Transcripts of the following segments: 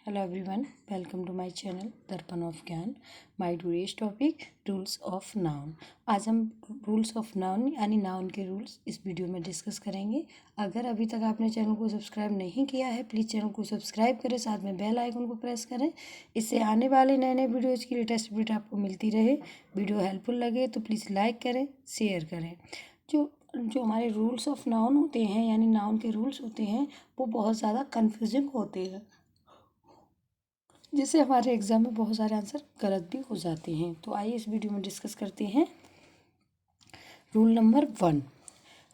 Hello everyone, welcome to my channel दर्पण of ज्ञान। My today's topic rules of noun. आज हम rules of noun यानी noun के रूल्स इस वीडियो में डिस्कस करेंगे। अगर अभी तक आपने चैनल को सब्सक्राइब नहीं किया है प्लीज़ चैनल को सब्सक्राइब करें, साथ में बेल आइकन को प्रेस करें। इससे आने वाले नए नए वीडियोज़ की लेटेस्ट अपडेट आपको मिलती रहे। वीडियो हेल्पफुल लगे तो प्लीज़ लाइक करें, शेयर करें। जो जो हमारे रूल्स ऑफ नाउन होते हैं यानी नाउन के रूल्स होते हैं वो बहुत ज़्यादा कन्फ्यूजिंग होते हैं, जिससे हमारे एग्ज़ाम में बहुत सारे आंसर गलत भी हो जाते हैं। तो आइए इस वीडियो में डिस्कस करते हैं। रूल नंबर 1,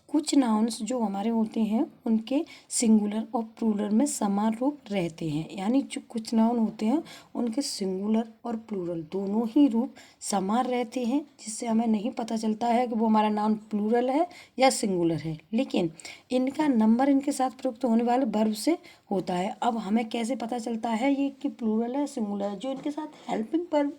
कुछ नाउन्स जो हमारे होते हैं उनके सिंगुलर और प्लूरल में समान रूप रहते हैं। यानी जो कुछ नाउन होते हैं उनके सिंगुलर और प्लूरल दोनों ही रूप समान रहते हैं, जिससे हमें नहीं पता चलता है कि वो हमारा नाउन प्लूरल है या सिंगुलर है। लेकिन इनका नंबर इनके साथ प्रयुक्त होने वाले वर्ब से होता है। अब हमें कैसे पता चलता है ये कि प्लूरल है सिंगुलर है? जो इनके साथ हेल्पिंग वर्ब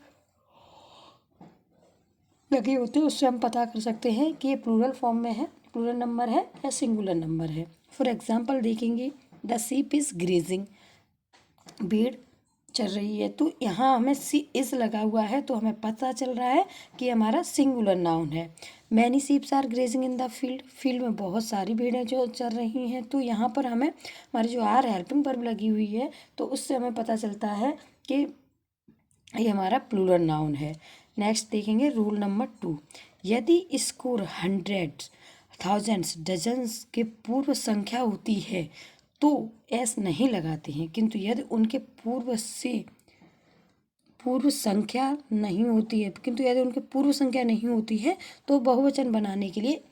लगे होते हैं उससे हम पता कर सकते हैं कि ये प्लूरल फॉर्म में है, प्लूरल नंबर है या सिंगुलर नंबर है। फॉर एग्जांपल देखेंगे, द शीप इज़ ग्रेजिंग, भेड़ चल रही है। तो यहाँ हमें सी इज़ लगा हुआ है तो हमें पता चल रहा है कि हमारा सिंगुलर नाउन है। Many sheeps are grazing in the field, field में बहुत सारी भेड़ें जो चल रही हैं। तो यहाँ पर हमें हमारी जो आर हेल्पिंग वर्ब लगी हुई है तो उससे हमें पता चलता है कि ये हमारा प्लूरल नाउन है। नेक्स्ट देखेंगे रूल नंबर 2, यदि स्कोर हंड्रेड्स, थाउजेंड्स, डजन्स के पूर्व संख्या होती है तो एस नहीं लगाते हैं, किंतु यदि उनके पूर्व संख्या नहीं होती है तो बहुवचन बनाने के लिए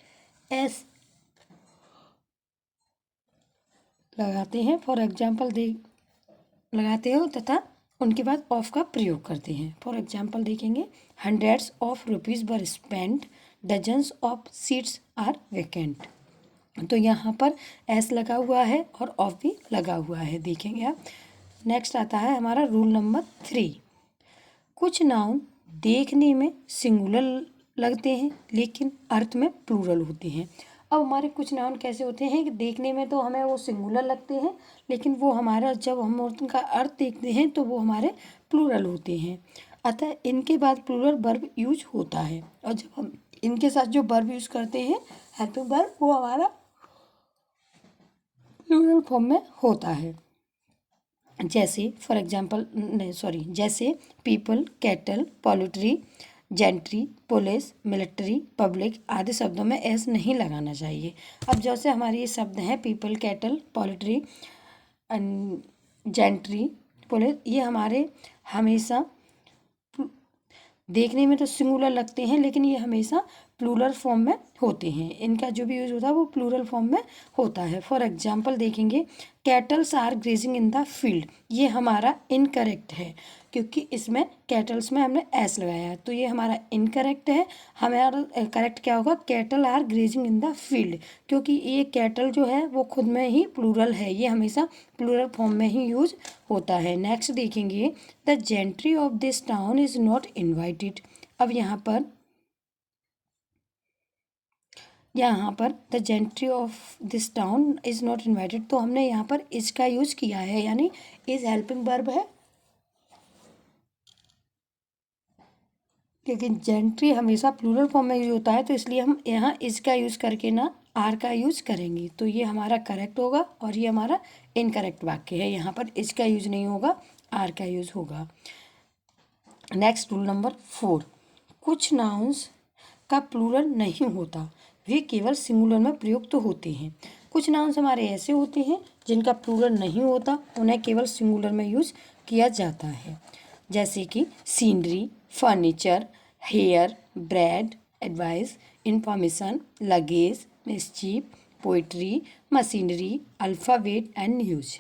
एस लगाते हैं। फॉर एग्जाम्पल लगाते हो तथा उनके बाद ऑफ का प्रयोग करते हैं। फॉर एग्जाम्पल देखेंगे, hundreds of rupees were spend, dozens of seats are vacant. तो यहाँ पर एस लगा हुआ है और ऑफ भी लगा हुआ है, देखेंगे आप। नेक्स्ट आता है हमारा रूल नंबर 3, कुछ नाउन देखने में सिंगुलर लगते हैं लेकिन अर्थ में प्लूरल होते हैं। अब हमारे कुछ नाउन कैसे होते हैं कि देखने में तो हमें वो सिंगुलर लगते हैं लेकिन वो हमारा जब हम उनका अर्थ देखते हैं तो वो हमारे प्लूरल होते हैं। अतः इनके बाद प्लूरल वर्ब यूज होता है और जब हम इनके साथ जो वर्ब यूज करते हैं हेल्पिंग वर्ब वो हमारा प्लूरल फॉर्म में होता है। जैसे फॉर एग्जाम्पल जैसे people, cattle, poultry, gentry, police, military, public आदि शब्दों में एस नहीं लगाना चाहिए। अब जैसे हमारे ये शब्द हैं people, cattle, poultry, gentry, police, ये हमारे हमेशा देखने में तो सिंगुलर लगते हैं लेकिन ये हमेशा प्लूरल फॉर्म में होते हैं। इनका जो भी यूज़ होता है वो प्लूरल फॉर्म में होता है। फॉर एग्जांपल देखेंगे, cattles are grazing in the field, ये हमारा इनकरेक्ट है क्योंकि इसमें कैटल्स में हमने एस लगाया है तो ये हमारा इनकरेक्ट है। हमारा करेक्ट क्या होगा, cattle are grazing in the field, क्योंकि ये कैटल जो है वो खुद में ही प्लूरल है, ये हमेशा प्लूरल फॉर्म में ही यूज होता है। नेक्स्ट देखेंगे, the gentry of this town is not invited. अब यहाँ पर the gentry of this town is not invited, तो हमने यहाँ पर इज का यूज किया है यानी इज हेल्पिंग वर्ब है, क्योंकि जेंट्री हमेशा प्लूरल फॉर्म में यूज होता है तो इसलिए हम यहाँ इज का यूज करके ना आर का यूज करेंगे। तो ये हमारा करेक्ट होगा और ये हमारा इनकरेक्ट वाक्य है, यहाँ पर इज का यूज नहीं होगा, आर का यूज होगा। नेक्स्ट रूल नंबर 4, कुछ नाउन्स का प्लूरल नहीं होता, वे केवल सिंगुलर में प्रयुक्त होते हैं। कुछ नाउन्स हमारे ऐसे होते हैं जिनका प्लूरल नहीं होता, उन्हें केवल सिंगुलर में यूज किया जाता है। जैसे कि scenery, furniture, hair, bread, advice, information, luggage, mischief, poetry, machinery, alphabet and news.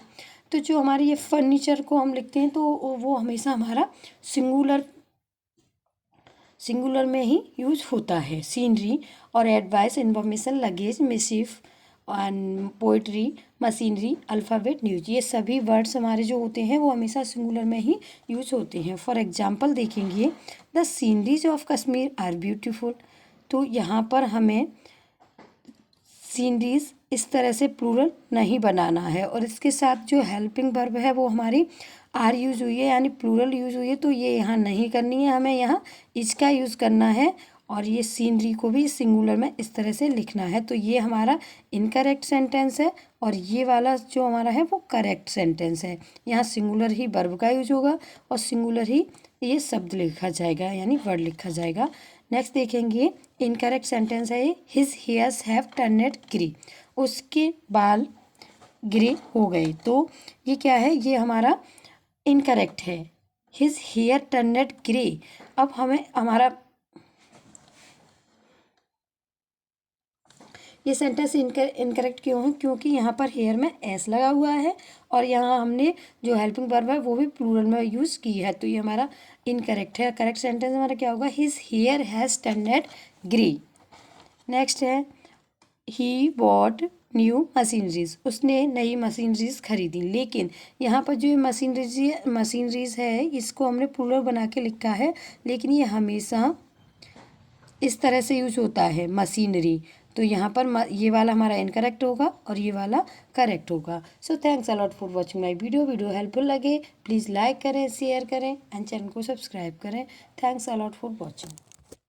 तो जो हमारे ये फर्नीचर को हम लिखते हैं तो वो हमेशा हमारा सिंगुलर में ही यूज होता है। सीनरी और advice, information, luggage, mischief, poetry, machinery, alphabet, news, ये सभी वर्ड्स हमारे जो होते हैं वो हमेशा सिंगुलर में ही यूज होते हैं। फॉर एग्जांपल देखेंगे, the sceneries of Kashmir are beautiful. तो यहाँ पर हमें सीनरीज इस तरह से प्लूरल नहीं बनाना है। और इसके साथ जो हेल्पिंग वर्ब है वो हमारी आर यूज़ हुई है, यानी प्लूरल यूज़ हुई है, तो ये यहाँ नहीं करनी है, हमें यहाँ इसका यूज़ करना है। और ये सीनरी को भी सिंगुलर में इस तरह से लिखना है। तो ये हमारा इनकरेक्ट सेंटेंस है और ये वाला जो हमारा है वो करेक्ट सेंटेंस है। यहाँ सिंगुलर ही वर्ब का यूज होगा और सिंगुलर ही ये शब्द लिखा जाएगा, यानी वर्ड लिखा जाएगा। नेक्स्ट देखेंगे, इनकरेक्ट सेंटेंस है his hairs have turned grey, उसके बाल ग्रे हो गए। तो ये क्या है, ये हमारा इनकरेक्ट है। हिज हेयर टर्नेड ग्रे, अब हमें हमारा ये सेंटेंस इनकरेक्ट क्यों है, क्योंकि यहाँ पर हेयर में एस लगा हुआ है और यहाँ हमने जो हेल्पिंग वर्ब है वो भी प्लूरल में यूज़ की है, तो ये हमारा इनकरेक्ट है। करेक्ट सेंटेंस हमारा क्या होगा, his hair has turned grey. Next है, ही बॉट न्यू मशीनरीज, उसने नई मशीनरीज खरीदी। लेकिन यहाँ पर जो मशीनरीज है इसको हमने प्लूरल बना के लिखा है, लेकिन ये हमेशा इस तरह से यूज होता है मशीनरी, तो यहाँ पर ये वाला हमारा इनकरेक्ट होगा और ये वाला करेक्ट होगा। So thanks a lot for watching my video helpful लगे प्लीज़ लाइक करें, शेयर करें एंड चैनल को सब्सक्राइब करें। Thanks a lot for watching.